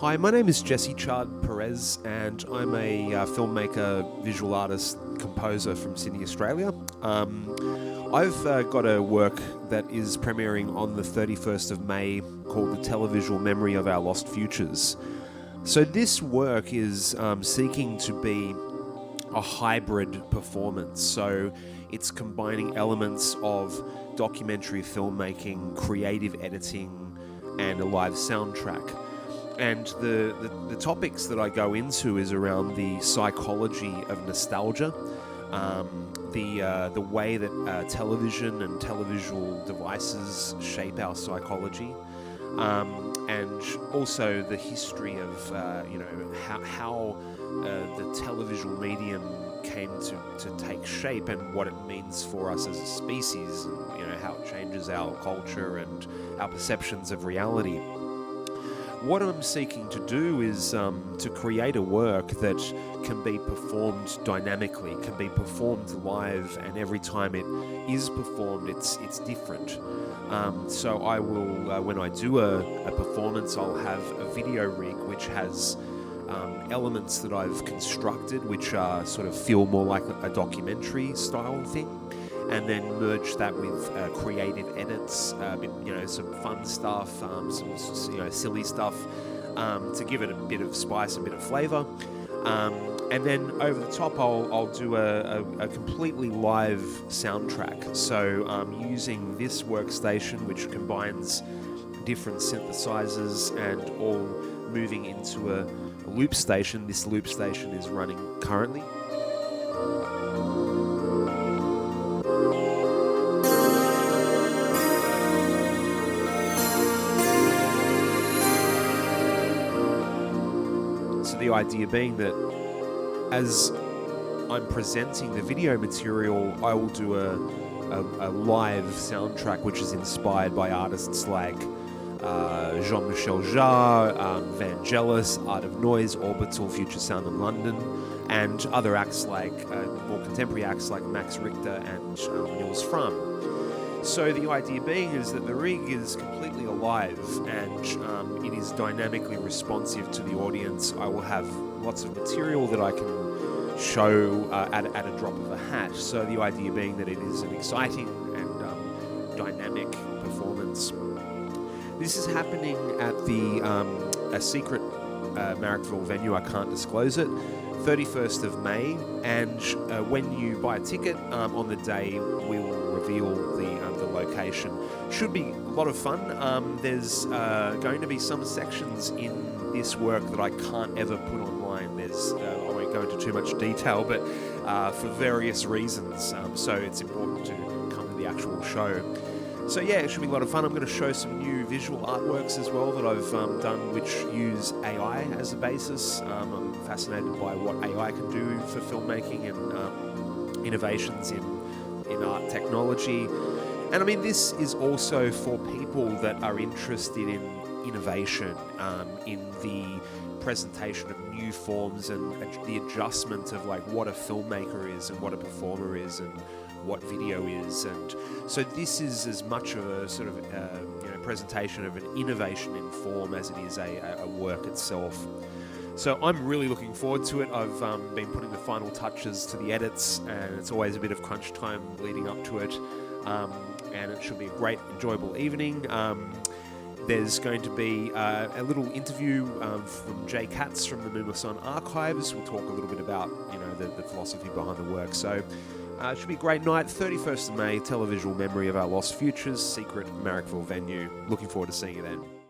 Hi, my name is Jesse Chard Perez, and I'm a filmmaker, visual artist, composer from Sydney, Australia. I've got a work that is premiering on the 31st of May called The Televisual Memory of Our Lost Futures. So this work is seeking to be a hybrid performance. So it's combining elements of documentary filmmaking, creative editing, and a live soundtrack. And the topics that I go into is around the psychology of nostalgia, the way that television and televisual devices shape our psychology, and also the history of how the televisual medium came to take shape and what it means for us as a species, and how it changes our culture and our perceptions of reality. What I'm seeking to do is to create a work that can be performed dynamically, can be performed live, and every time it is performed, it's different. So I will, when I do a performance, I'll have a video rig which has elements that I've constructed which are sort of feel more like a documentary style thing, and then merge that with creative edits, some fun stuff, some silly stuff, to give it a bit of spice, a bit of flavour. And then over the top, I'll do a completely live soundtrack. So using this workstation, which combines different synthesizers and all moving into a loop station. This loop station is running currently. So the idea being that as I'm presenting the video material, I will do a live soundtrack which is inspired by artists like Jean-Michel Jarre, Vangelis, Art of Noise, Orbital, Future Sound in London, and other acts like more contemporary acts like Max Richter and Niels Fram. So the idea being is that the rig is completely alive and it is dynamically responsive to the audience. I will have lots of material that I can show at a drop of a hat. So the idea being that it is an exciting and dynamic performance. This is happening at a secret Marrickville venue. I can't disclose it. 31st of May, and when you buy a ticket on the day, we will reveal the location. Should be a lot of fun. There's going to be some sections in this work that I can't ever put online. I won't go into too much detail, but for various reasons. So it's important to come to the actual show. So yeah, it should be a lot of fun. I'm going to show some new visual artworks as well that I've done, which use AI as a basis. I'm fascinated by what AI can do for filmmaking and innovations in art technology. And I mean, this is also for people that are interested in innovation, in the presentation of new forms and the adjustment of like what a filmmaker is and what a performer is and what video is. And so this is as much of a sort of presentation of an innovation in form as it is a work itself. So I'm really looking forward to it. I've been putting the final touches to the edits, and it's always a bit of crunch time leading up to it, and it should be a great, enjoyable evening. There's going to be a little interview from Jay Katz from the Mumason Archives. We'll talk a little bit about the philosophy behind the work. So it should be a great night. 31st of May, Televisual Memory of Our Lost Futures, secret Marrickville venue. Looking forward to seeing you then.